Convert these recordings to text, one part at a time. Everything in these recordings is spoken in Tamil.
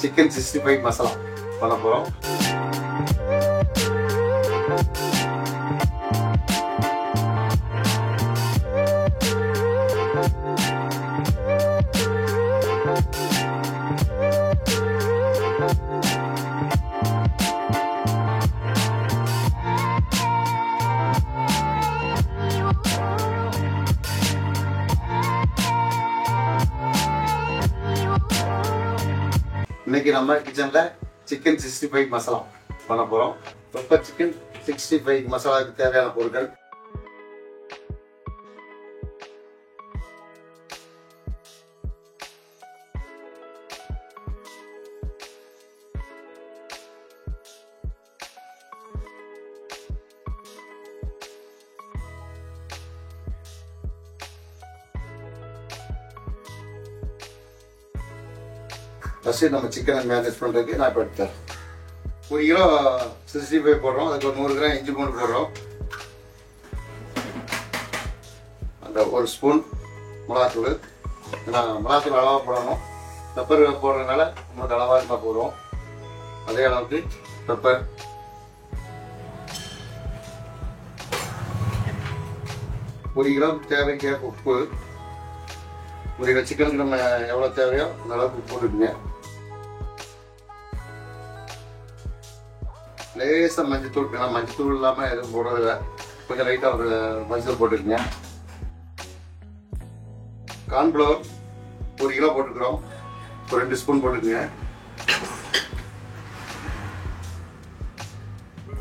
சிக்கன் 65 மசாலா பண்ண போகிறோம். இன்னைக்கு நம்ம கிச்சன்ல சிக்கன் 65 மசாலா பண்ண போறோம். பெப்பர் சிக்கன் 65 மசாலாவுக்கு தேவையான பொருட்கள்: ஃபர்ஸ்ட் நம்ம சிக்கனை மேனேஜ் பண்ணுறதுக்கு நான் இப்போ எடுத்தேன். 1 கிலோ 65 போடுறோம். அதுக்கு ஒரு 100 கிராம் இஞ்சி பூண்டு போடுறோம். அந்த 1 ஸ்பூன் மிளகாத்தூள். நான் மிளகாத்தூள் அளவாக போடணும். பெப்பர் போடுறதுனால உங்களுக்கு அளவாக இருந்தால் போடுவோம். அதே அளவுக்கு பெப்பர். ஒரு கிலோவுக்கு தேவைக்கு உப்பு. 1 கிலோ சிக்கனுக்கு நம்ம எவ்வளோ தேவையோ அந்த அளவுக்கு உப்பு போட்டுக்குங்க. லேசாக மஞ்சத்தூள். ஏன்னா மஞ்சத்தூள் இல்லாமல் எதுவும் போடுறதில்ல. கொஞ்சம் லைட்டாக ஒரு மஞ்சள் போட்டுக்குங்க. கார்ன்ஃப்ளவர் 1 கிலோ போட்டுக்கிறோம். ஒரு 2 ஸ்பூன் போட்டுக்குங்க.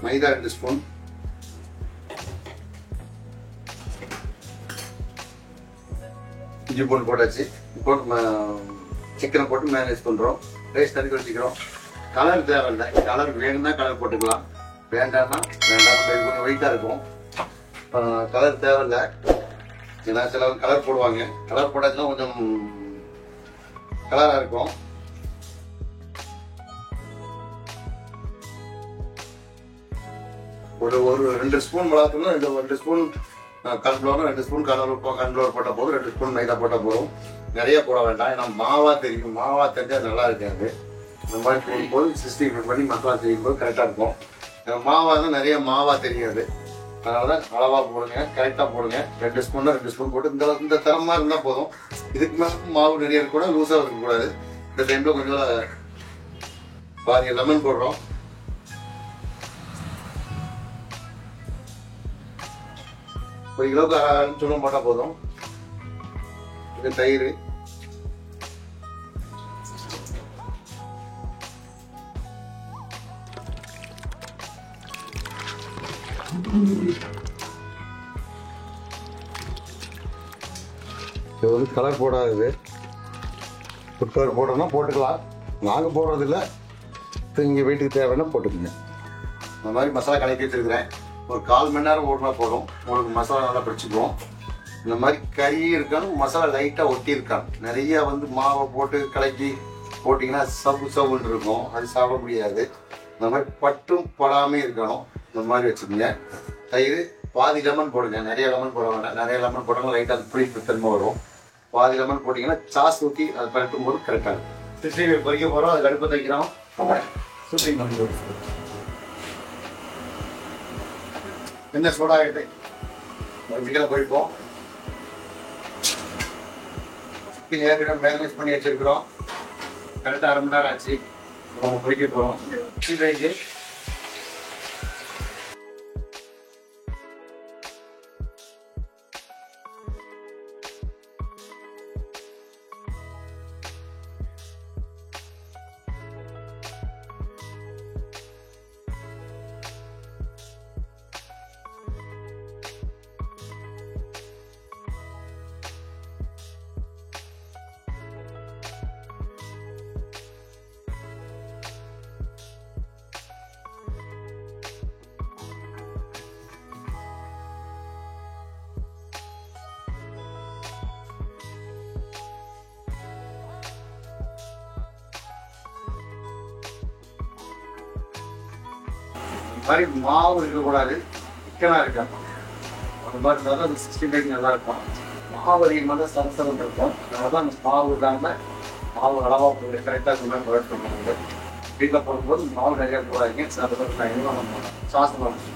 மைதா 2 ஸ்பூன். இஞ்சி பூண்டு போட்டாச்சு. போட்டு சிக்கனை போட்டு மேனேஜ் பண்ணுறோம். ரைஸ் தண்ணி வச்சுக்கிறோம். கலர் தேவையில்லை. கலர் வேணும்னா கலர் போட்டுக்கலாம், வேண்டாம்னா வேண்டாம். கொஞ்சம் வெயிட்டாக இருக்கும். கலர் தேவையில்லை. ஏன்னா சில கலர் போடுவாங்க. கலர் போட்டாச்சுன்னா கொஞ்சம் கலராக இருக்கும். ஒரு 2 ஸ்பூன் மிளகாத்தூள், 2 ஸ்பூன் கார்ன்ஃப்ளவர், 2 ஸ்பூன் கார்ன்ஃப்ளவர் போட்டால் போதும். 2 ஸ்பூன் மைதா போட்டால் போதும். நிறைய போட வேண்டாம். ஏன்னா மாவா தெரியும். மாவா தெரிஞ்சால் நல்லா இருக்காது. இந்த மாதிரி போடும்போது 65 பண்ணி மசாலா செய்யும்போது கரெக்டாக இருக்கும். மாவா தான் நிறைய மாவா தெரியாது. அதனால தான் அளவாக போடுங்க, கரெக்டாக போடுங்க. 2 ஸ்பூன்னா 2 ஸ்பூன் போட்டு இந்த தரமாக இருந்தால் போதும். இதுக்கு மேலே மாவு நிறைய இருக்கக்கூடாது, லூஸாக இருக்கக்கூடாது. இந்த டைமில் கொஞ்சம் பாதி லெமன் போடுறோம். ஒரு கிலோவுக்கு 1/2 ஸ்பூன் போட்டால் போதும். இது தயிர். இது வந்து கலர் போடாது. ஃபுட் கலர் போடுறோம்னா போட்டுக்கலாம். நாங்கள் போடுறதில்ல. இங்கே வீட்டுக்கு தேவைன்னா போட்டுக்கோங்க. இந்த மாதிரி மசாலா கலக்கி வச்சுருக்கிறேன். ஒரு 1/4 மணி நேரம் ஓடினா போதும். உங்களுக்கு மசாலா நல்லா பிடிச்சிக்குவோம். இந்த மாதிரி கறி இருக்கணும், மசாலா லைட்டாக ஒட்டி இருக்கான். நிறைய வந்து மாவை போட்டு கலக்கி போட்டிங்கன்னா சவுன்னு இருக்கும். அது சாப்பிட முடியாது. இந்த மாதிரி பட்டும் படாமல் இருக்கணும். இந்த மாதிரி வச்சுக்கோங்க. தயிர் பாதி லெமன் போடுங்க. நிறைய லெமன் போட வேண்டாம். நிறைய லெமன் போட்டாலும் லைட்டாக புளிப்பு தன்மை வரும். பாதி லெமன் போட்டிங்கன்னா சாஸ் ஊற்றி அதை பரட்டும் போது கரெக்டாக இருக்கும். 65 பொரிக்க போகிறோம். அது அடுப்பை தைக்கிறோம். சூப்பர். என்ன சோடா ஆகிட்டு சிக்கனை போயிப்போம். சிக்கன் ஏற்கனவே மேனேஜ் பண்ணி வச்சிருக்கிறோம். கரெக்டாக 1/2 மணி நேரம் ஆச்சு. நம்ம பொரிக்க போகிறோம். மாதிரி மாவு இருக்கக்கூடாது, சிக்கனாக இருக்காது. அந்த மாதிரி இருந்தால் தான் 65 நல்லா இருக்கும். மாவு அதிகமாக தான் சரசரம் இருக்கும். அதனால தான் அந்த மாவு இல்லாமல் மாவு அளவாக போட்டு கரெக்டாக சொன்னால் குழட்டு பண்ணுவாங்க. வீட்டில் போடும்போது மாவு நிறையா போடாதீங்க. சாஸ் பண்ணணும்.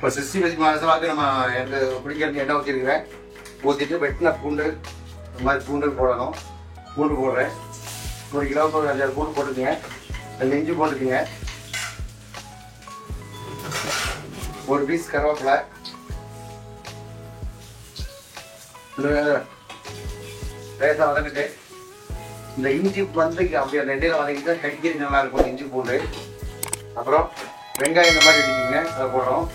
இப்போ 60 வெஜ் மசாலாவுக்கு நம்ம எனக்கு பிடிக்கிறது எண்ணெய் ஊற்றிருக்கிறேன். ஊற்றிட்டு வெட்டின பூண்டு இந்த மாதிரி பூண்டு போடணும். பூண்டு போடுறேன். 1 கிலோவுக்கு ஒரு 5 பூண்டு போட்டுக்கங்க. 2 இஞ்சி போட்டுக்கங்க. 1 பீஸ் கருவேப்பிலை. லேசாக வதக்கிட்டு இந்த இஞ்சி வந்து அப்படியே ரெண்டையில் வதக்கிட்டு கடிக்கிறது நல்லா இருக்கும். இஞ்சி பூண்டு அப்புறம் வெங்காயம் இந்த மாதிரி வெட்டிக்கிங்க. அதை போடுறோம்.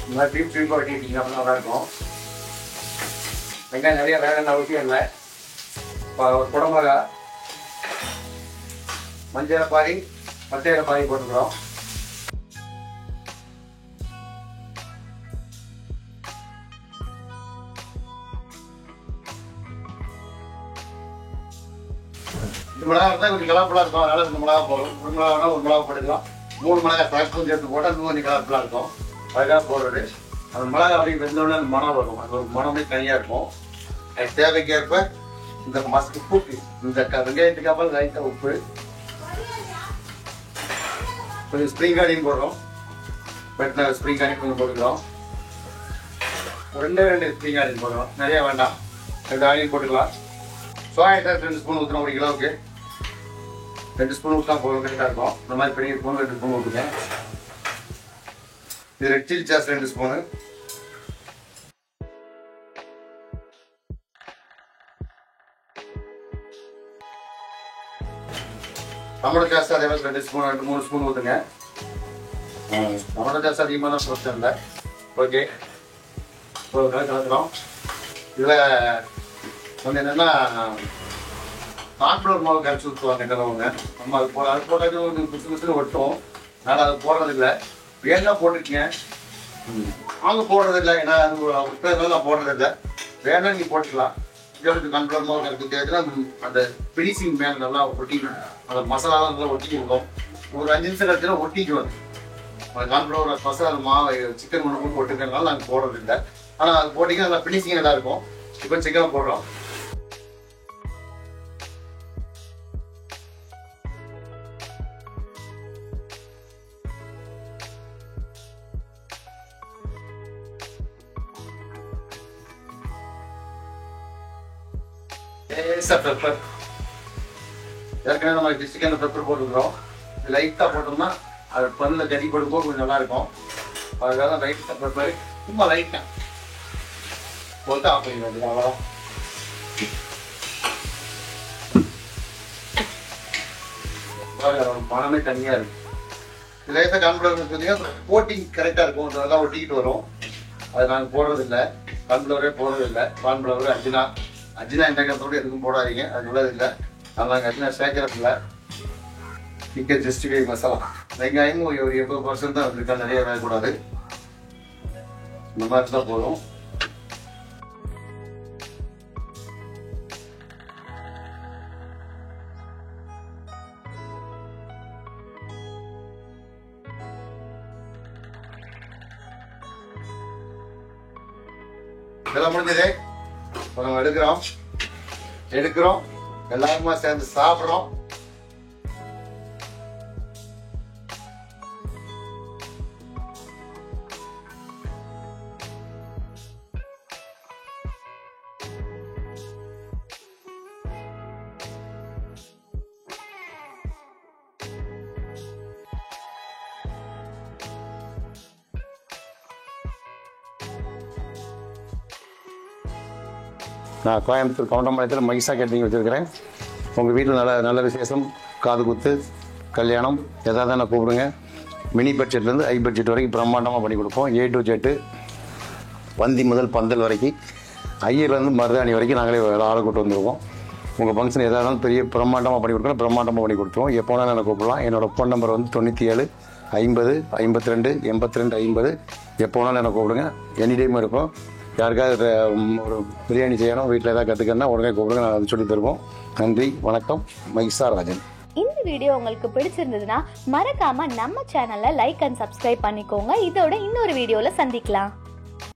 இந்த மாதிரி டீப்பாக வெட்டிக்கிட்டீங்க அப்படின்னா நல்லாயிருக்கும். வெங்காயம் நிறைய வேலை ஊற்றியும் இல்லை. ஒரு குடமிளகா, மஞ்சள் பாதி, பச்சையில பாதி போட்டுக்கிறோம். இந்த மிளகா இருந்தால் கொஞ்சம் கலர்ஃபுல்லாக இருக்கும். அதனால இந்த மிளகா போடும். 1 மிளகானா 1 மிளகா போட்டுக்கலாம். 3 மிளகா தரப்பும் சேர்த்து போட்டால் இன்னும் கொஞ்சம் கலர்ஃபுல்லாக இருக்கும். அதுக்காக போடுறது. அந்த மிளகா அப்படி வெந்தோடனே அந்த மனம் வரும். அது ஒரு மனமே தனியாக இருக்கும். அது தேவைக்கேற்ப இந்த உப்பு, இந்த வெங்காயத்துக்கு அப்புறம் லைட்டாக உப்பு, கொஞ்சம் ஸ்ப்ரிங் ஆனியன் போடுறோம். வெட்டின ஸ்ப்ரிங் ஆனியன் கொஞ்சம் போட்டுக்கிறோம். 2 ஸ்ப்ரிங் ஆனியன் போடுறோம். நிறைய வேண்டாம். 2 ஆனியன் போட்டுக்கலாம். சோயா சாஸ் 2 ஸ்பூன் ஊற்றுறோம். 1 கிலோவுக்கு 2 ஸ்பூன் ஊற்றினா போதும். கரெக்டாக இருக்கும். இந்த மாதிரி பெரிய ஸ்பூன் 2 ஸ்பூன் ஊற்றுங்க. இது red chilli sauce 2 spoon. Tomato sauce அதே மாதிரி 2 ஸ்பூன் 3 ஸ்பூன் ஊற்றுங்க. டொமேட்டோ சாஸ் அதிகமாக தான் பிரச்சனை இல்லை. ஓகே, ஒரு கலக்கிறோம். இதில் வந்து என்னென்னா கார்ன்ஃப்ளவர் மாவு கரைச்சி ஊற்றுவாங்க கிடவங்க. நம்ம அது போட்டாச்சு ஒரு குசு ஒட்டும். அதனால் அது போடுறதில்லை. வேணா போட்டுருக்கீங்க. அவங்க போடுறதில்லை. ஏன்னா அது நான் போடுறதில்லை. வேணா நீங்கள் போட்டுக்கலாம். இதுக்கு கார்ன்ஃப்ளவர் மாவு கரைச்சி தேவைன்னா அந்த ஃபினிஷிங் மேலே நல்லா ஒட்டிக்கணும். அந்த மசாலாலாம் நல்லா ஒட்டிக்கி இருக்கும். ஒரு 5 நிமிஷம் கழிச்சுனா ஒட்டிக்குவோம். அந்த கார்ன்ஃப்ளவர் மசாலா மாவு சிக்கன் ஒன்று போட்டுக்கிறதுனால நாங்கள் போடுறதில்லை. ஆனால் அது போட்டிங்கன்னா நல்லா ஃபினிஷிங் நல்லா இருக்கும். இப்போ சிக்கன் போடுறோம். பெப்பர் ஏற்கனவே நம்ம சிக்கன் பெப்பர் போட்டுக்கிறோம். லைட்டாக போட்டோம்னா அது பல்ல கறி போடும்போது கொஞ்சம் நல்லா இருக்கும். அதுக்காக லைட்டாக பெப்பர் சும்மா லைட்டாக போட்டு ஆஃப் பண்ணி வேண்டியது. அவ்வளோதான். மனமே தனியாக இருக்கு. லைட்டாக கார்ன்ஃப்ளவர் பார்த்தீங்கன்னா கோட்டிங் கரெக்டாக இருக்கும். அதெல்லாம் ஒட்டிக்கிட்டு வரும். அது நாங்கள் போடுறதில்லை. கார்ன்ஃப்ளவரே போடுறதில்லை. கார்ன்ஃப்ளவர் அஜினா எந்த கருத்தோடு எதுக்கும் போடாதீங்க. அது நல்லது இல்லை. நாங்கள் அஜினா சேர்க்கறதில்ல. சிக்கன் 65 மசாலா வெங்காயமும் ஒரு 80% தான் இருக்கா. நிறைய வேகக்கூடாது. இந்த மாதிரி தான் போதும். இதெல்லாம் முடிஞ்சது. நம்ம எடுக்கிறோம் எல்லாருமா சேர்ந்து சாப்பிட்றோம். நான் கோயம்புத்தூர் கவுண்டம்பாளையத்தில் மைசா கேட்டரிங் வச்சுருக்கிறேன். உங்கள் வீட்டில் நல்ல விசேஷம், காது குத்து, கல்யாணம் எதாவது நான் கூப்பிடுங்க. மினி பட்ஜெட்லேருந்து ஹை பட்ஜெட் வரைக்கும் பிரம்மாண்டமாக பண்ணி கொடுப்போம். A to Z வந்தி முதல் பந்தல் வரைக்கும், ஐயர்லேருந்து மருதாணி வரைக்கும் நாங்களே ஆளை கூட்டு வந்துடுவோம். உங்கள் ஃபங்க்ஷன் எதாக இருந்தாலும் பெரிய பிரம்மாண்டமாக பண்ணி கொடுக்கலாம், பிரம்மாண்டமாக பண்ணி கொடுத்துருவோம். எப்போ வேணாலும் எனக்கு கூப்பிடலாம். என்னோடய ஃபோன் நம்பர் வந்து 97 50 52 82 50. எப்போ வேணாலும் எனக்கு கூப்பிடுங்க. எனி டைம் இருக்கும். யாருக்காவது ஒரு பிரியாணி செய்யணும், வீட்டில் ஏதாவது கற்றுக்கணும்னா உடனே கூப்பிடுங்க, நான் சொல்லி தருவோம். நன்றி, வணக்கம். மைசா ராஜன். இந்த வீடியோ உங்களுக்கு பிடிச்சிருந்ததுன்னா மறக்காம நம்ம சேனலை லைக் அண்ட் சப்ஸ்கிரைப் பண்ணிக்கோங்க. இதோட இன்னொரு வீடியோல சந்திக்கலாம்.